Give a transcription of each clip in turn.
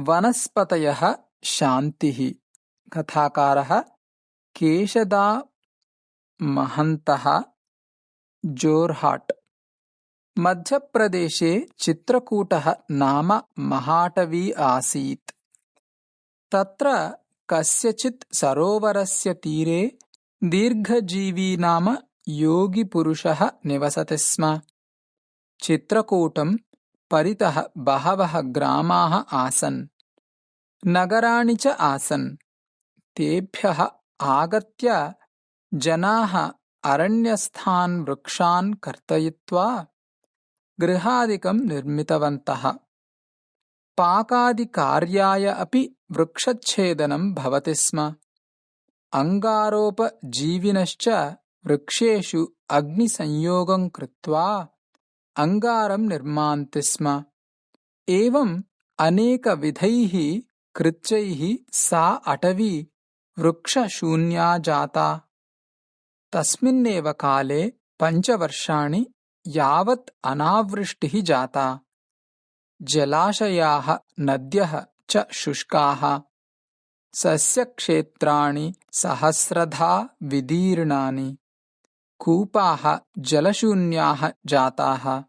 वनस्पतयः शान्तिः। कथाकारः केशदा महन्तः, जोरहाट। मध्यप्रदेशे चित्रकूटः नाम महाटवी आसीत्। तत्र कस्यचित् सरोवरस्य तीरे दीर्घजीवी नाम योगिपुरुषः निवसति स्म। चित्रकूटं परितः बहवः ग्रामाः आसन्, नगराणि च आसन्। तेभ्यः आगत्य जनाः अरण्यस्थान् वृक्षान् कर्तयित्वा गृहादिकं निर्मितवन्तः। पाकादिकार्याय अपि वृक्षच्छेदनं भवति स्म। अङ्गारोपजीविनश्च वृक्षेषु अग्निसंयोगं कृत्वा अङ्गारं निर्मान्ति स्म। एवम् अनेकविधैः कृत्यैः सा अटवी वृक्षशून्या जाता। तस्मिन्नेव काले 5 वर्षाणि यावत् अनावृष्टिः जाता। जलाशयाः, नद्यः च शुष्काः। सस्यक्षेत्राणि सहस्रधा विदीर्णानि। कूपाः जलशून्याः जाताः।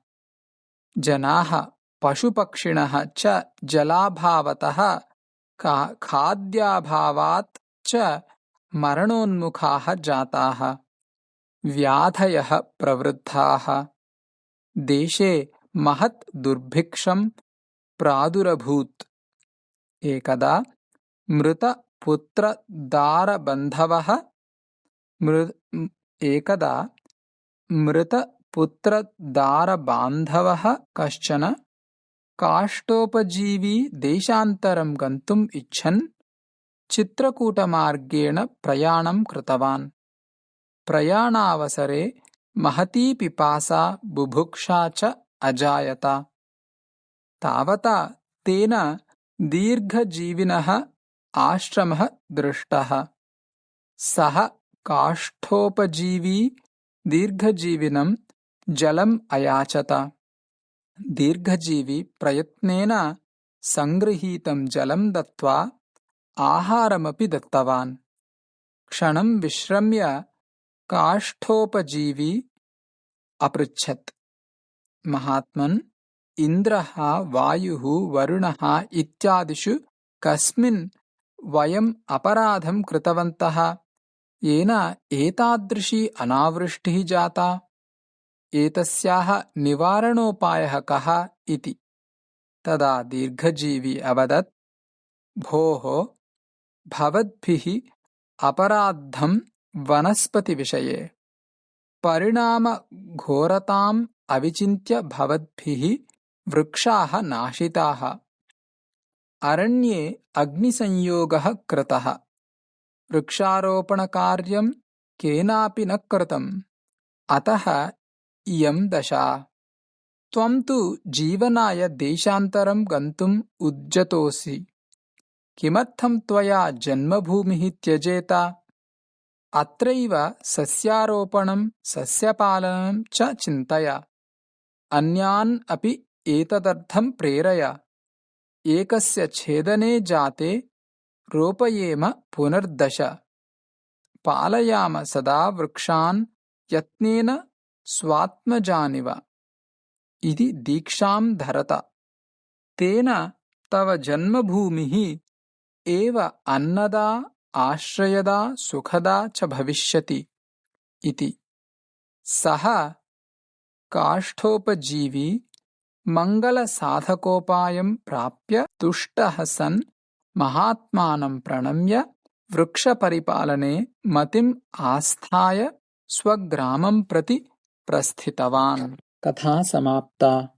जनाः पशुपक्षिणः च जलाभावतः खाद्याभावात् च मरणोन्मुखाः जाताः। व्याधयः प्रवृद्धाः। देशे महत् दुर्भिक्षं प्रादुरभूत्। एकदा मृतपुत्रदारबान्धवः कश्चन काष्ठोपजीवी देशान्तरं गन्तुम् इच्छन् चित्रकूटमार्गेण प्रयाणं कृतवान्। प्रयाणावसरे महती पिपासा बुभुक्षा च अजायत। तावता तेन दीर्घजीविनः आश्रमः दृष्टः। सः काष्ठोपजीवी दीर्घजीविनं जलम् अयाचत। दीर्घजीवी प्रयत्नेन सङ्गृहीतं जलं दत्त्वा आहारमपि दत्तवान्। क्षणं विश्रम्य काष्ठोपजीवी अपृच्छत्, महात्मन्, इन्द्रः, वायुः, वरुणः इत्यादिषु कस्मिन् वयम् अपराधं कृतवन्तः, येन एतादृशी अनावृष्टिः जाता? एतस्याः निवारणोपायः कः इति। तदा दीर्घजीवी अवदत्, भोः, भवद्भिः अपराधं वनस्पतिविषये। परिणामघोरताम् अविचिन्त्य भवद्भिः वृक्षाः नाशिताः। अरण्ये अग्निसंयोगः कृतः। वृक्षारोपणकार्यं केनापि न कृतम्। अतः इयं दशा। त्वं तु जीवनाय देशान्तरं गन्तुम् उद्यतोऽसि। किमर्थं त्वया जन्मभूमिः त्यजेत? अत्रैव सस्यारोपणं, सस्यपालनं च चिन्तय। अन्यान् अपि एतदर्थं प्रेरय। एकस्य छेदने जाते रोपयेम पुनर्दश। पालयाम सदा वृक्षान् यत्नेन स्वात्मजानिव। इति दीक्षां धरत। तेन तव जन्मभूमिः एव अन्नदा, आश्रयदा, सुखदा च भविष्यति इति। सः काष्ठोपजीवी मङ्गलसाधकोपायं प्राप्य तुष्टः सन् महात्मानं प्रणम्य वृक्षपरिपालने मतिम् आस्थाय स्वग्रामं प्रति प्रस्थितवान्। कथा समाप्ता।